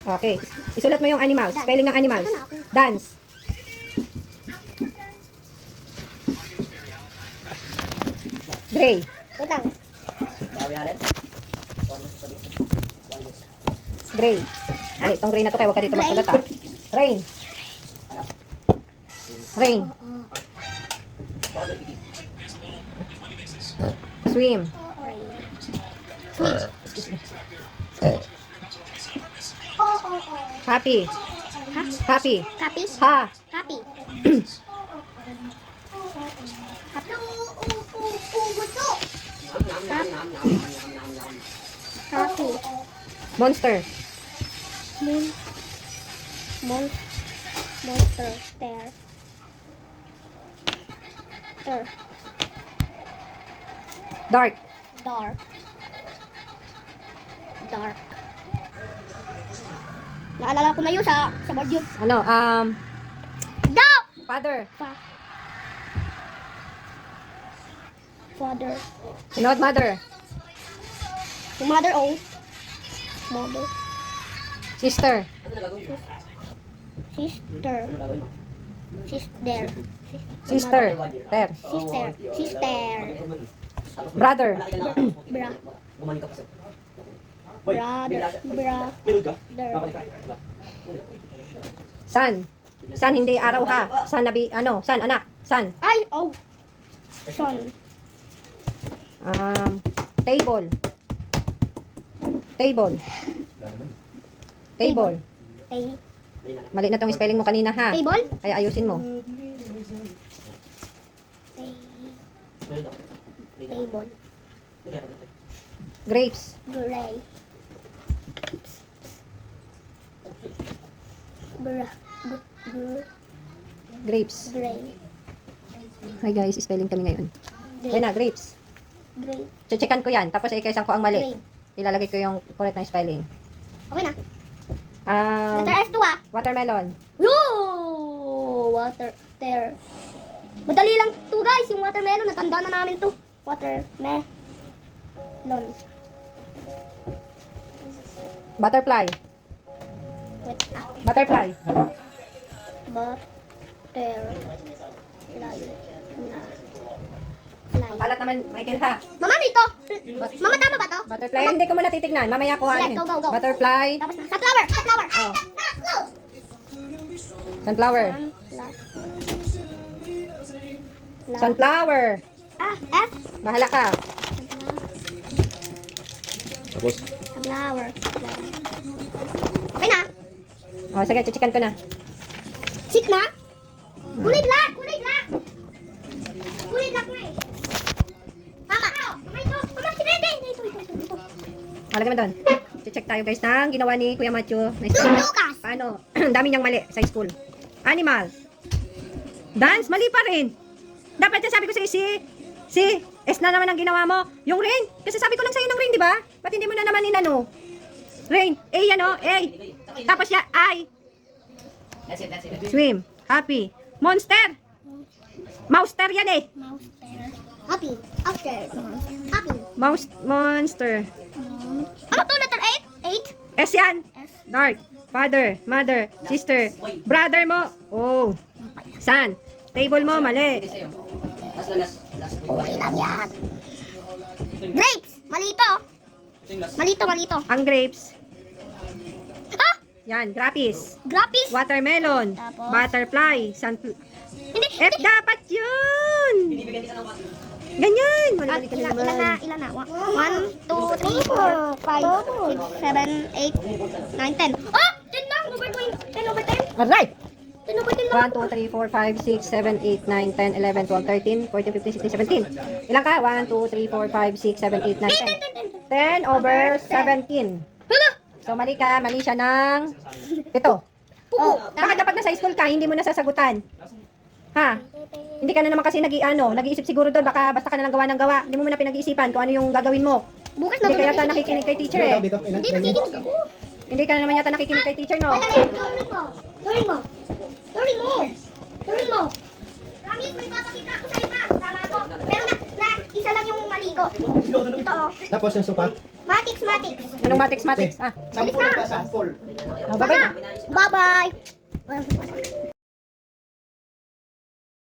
Okay. Isulat mo yung animals. Spelling ng animals. Dance. Gray. Utang. Gray. Ay, itong gray na to kaya huwag ka dito magsulat ah. Rain. Rain. Swim. Happy. Happy. Happy. Ha. Happy. Happy. Monster. Monster. Dark. Dark. Naalala ko na yun sa board yun. Ano, Go! father. Father. Sunod, mother. Yung mother, oh. Mother. Sister. Sister. Sister. Sister. Ter. Sister. Brother. Brother. Son. Son, hindi araw ha. Son, son, anak. Son. Ay, oh. Son. Table. Table. Table. Mali na tong spelling mo kanina ha. Table? Kaya ayusin mo. Table. Grapes. Gray. Grapes. Gray. Hi guys, spelling kami ngayon. Kaya na, grapes. Gray. Checkan ko yan. Tapos ikaisan ko ang mali. Gray. Ilalagay ko yung correct na spelling. Okay na. Letter S2 ah. Watermelon. Yoo! Water. Madali lang to guys. Yung watermelon. Natanda na namin to. Watermelon. Butterfly. Wait. Butterfly. Palat naman, Michael ha. Mama, dito. Mama, tama ba to? Butterfly. Hindi ko muna titignan. Mamaya ko Sige, go, go, go. Butterfly. Tapos na. Sunflower. Oh. Sunflower. Sunflower. F. Bahala ka. Tapos, Sunflower. Okay na. Oh, sige, checkan ko na. Sik na. Kulit lang. Kulit lang na eh. Mama. Mama, sinede. Ito. Malagay mo doon. Check tayo guys ng ginawa ni Kuya Matthew. Nice. Lucas. Paano? Ang dami niyang mali sa school. Animal. Dance, mali pa rin. Dapat sabi ko si S na naman ang ginawa mo. Yung rain. Kasi sabi ko lang sa'yo ng rain, di ba? Ba't hindi mo na naman inano? Rain. A yan o. A. Tapos ya, I. that's it. Swim. Happy. Monster. Mouster yan eh. Happy. Happy. Monster. Ano to? Letter 8? S yan. Dark. Father. Mother. Sister. Brother mo. Oh. Son. Table mo. Mali. Okay lang yan. Grapes. Malito. Malito. Ang grapes. Ah! Yan. Grapes. Grapes. Watermelon. Tapos? Butterfly. Hindi. F dapat yun. Ganyan. Wala ka Ilan naman. na? 1, 2, 3, 4, 5, 6, 7, 8, 9, 10. Oh! 10 lang. Over 10. 10 over 10. Alright. 10 over 10 lang. 1, 2, 3, 4, 5, 6, 7, 8, 9, 10, 11, 12, 13, 14, 15, 16, 17. Ilan ka? 1, 2, 3, 4, 5, 6, 7, 8, 9, 10. 10 over 17. Hala! So, mali ka. Mali siya ng 7. Oh, bakit dapat nasa school ka, hindi mo nasasagutan? Ha? Hindi ka na naman kasi nag-iisip siguro doon. Baka basta ka na lang gawa ng gawa. Hindi mo muna pinag-iisipan kung ano yung gagawin mo. Bukas na Hindi ka yata nakikinig kay teacher eh. Hindi nakikinig ako. Hindi ka na naman yata nakikinig kay teacher, no? Tuloy mo. Promise, may papakita ako sa iba. Tama ko. Pero isa lang yung mali ko. Ito. Tapos yung sopa. Mati, Matics, matics. Anong matics? Ah, Alis na. bye-bye. Bye-bye.